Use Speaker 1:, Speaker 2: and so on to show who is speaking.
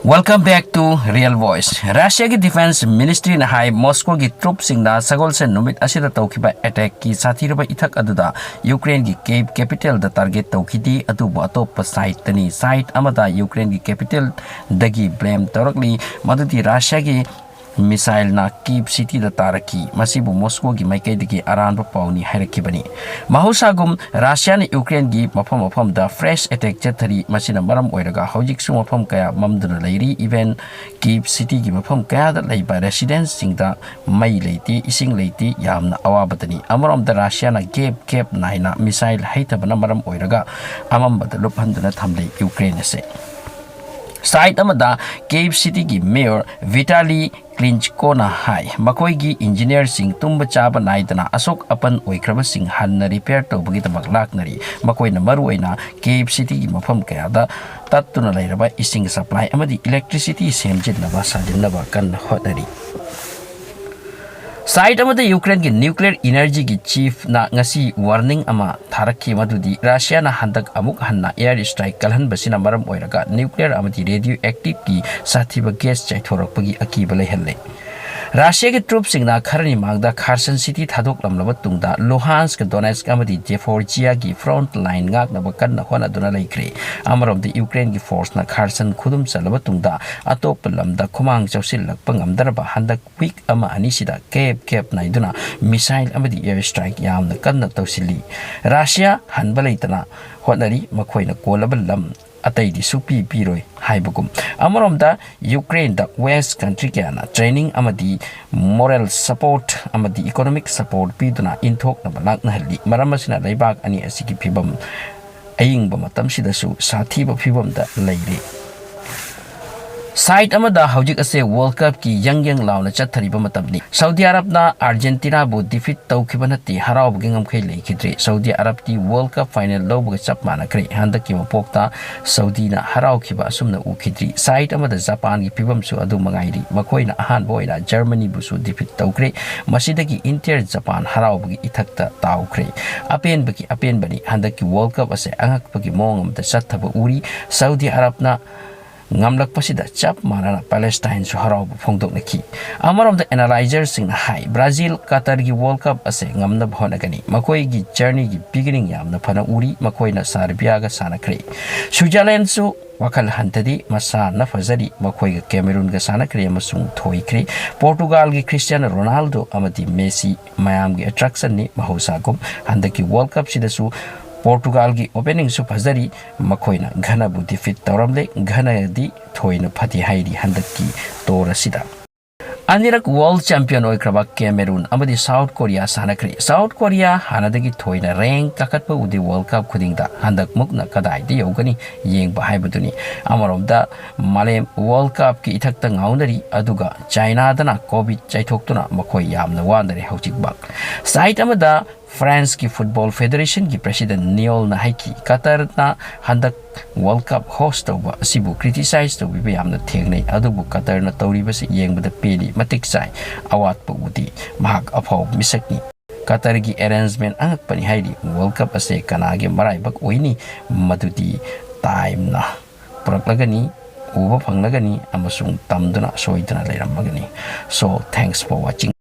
Speaker 1: Welcome back to Real Voice. Russia ki Defense Ministry na hai Moscow ki troops sing na sagol se numit asida tawkiba attack ki sathiraba ithak aduda Ukraine ki Kyiv capital da target tawkidi adubu atoppa site tani site amada Ukraine ki capital dagi blame tawrakli madudi Russia ki missile na Kyiv city da taraki masibu Moscow gi maikai digi aranba pauni hairakibani mahusagum Russia na Ukraine gi mafam da fresh attack chathari masina maram oiraga Houjikki mafam kaya mamduna lairi even Kyiv city gi mafam kaya da laiba residents singda mai leiti ising leiti yamna awabatani amaram da Russia na gap naina missile haitabana maram oiraga amambada luphanduna thamle Ukraine se site amada Kyiv city gi mayor Vitaly Klitschko na hai makoi gi engineer sing tumba chaba naidana asok apan oikraba sing hanna repair to bagi tabak laknari makoi na maruaina Kyiv city gi mafam kaya da tattuna lairaba ising supply amadi electricity semjit naba sajinaba kan hotnari site amada Ukraine ki nuclear energy ki chief na ngasi warning ama tharakhi madudi Russia na handak amuk hanna air strike kalhan basina maram oiraga nuclear amadi radioactive ki sathiba gas chaithorakpagi akiba lehalle Russia ki troops singna kharani magda Kherson city thadok lamlaba tungda Luhansk Donetsk amadi Zaporizhia ki front line ngak na bakan na hona duna laikre amarom the Ukraine ki force na Kherson khudum chalaba tungda atop lamda khumang chausil lakpa ngamdarba handak week ama anisida kep naiduna missile amadi air strike yamna kanna tawsili Russia hanbalaitana honari makoina kolaba lam atai di supi piroi haibagum amarom da Ukraine da west country kana training amadi moral support amadi economic support biduna inthok na balak na hali maramasina laibak ani asigi phibam aying ba matam sida su sathi ba phibam da laire site amada Houjikki ase World Cup ki yang launa chathariba matamni Saudi Arab na Argentina bu defeat tawkibanati haraw bugingam khai lekhidre Saudi Arab ti World Cup final lobga chap mana kre handaki mapokta Saudi na haraw khiba asumna ukhidri site amada Japan ki pibam su adu mangairi makoina ahan boina Germany bu su defeat tawkre masidagi inter Japan haraw bugi ithakta tawkre apen bani handaki World Cup ase angak bagi mongam da chathaba uri Saudi Arab na ngamlak pasida chap manana Palestine su haraw phongdok nakhi amarom the analyzer sing hai Brazil Qatar gi World Cup ase ngamna bhonagani makoi gi journey gi beginning yamna phana uri makoi na Serbia ga sanakre Switzerland su wakal hantadi masa na fazari makoi ga Cameroon ga sanakre amasung thoikre Portugal gi Cristiano Ronaldo amadi Messi mayam gi attraction ni mahosagum handaki World Cup sidasu Portugal ki opening su phazari makoina ghana bu defeat tawramle ghana di thoina phati hairi handaki tora sida anirak world champion oikraba Cameroon amadi South Korea sanakri South Korea hanadagi thoina rank kakatpa udi World Cup khudingda handak mukna kadai di yogani yengba haibaduni amaromda malem World Cup ki ithakta ngaunari aduga China dana covid chaithoktuna makoi yamna wanare hojikbak site amada France ki Football Federation ki President Neil na haiki Qatar na handak World Cup host tawba asibu criticize to bi yamna thengnai adubu Qatar na tawriba se yengbada peli matik sai awat pa udi mahak aphau misakni Qatar ki arrangement angak pani hairi World Cup ase kanage marai bak oini madudi time na puraklagani uba phanglagani amasung tamduna soidana leiramagani so thanks for watching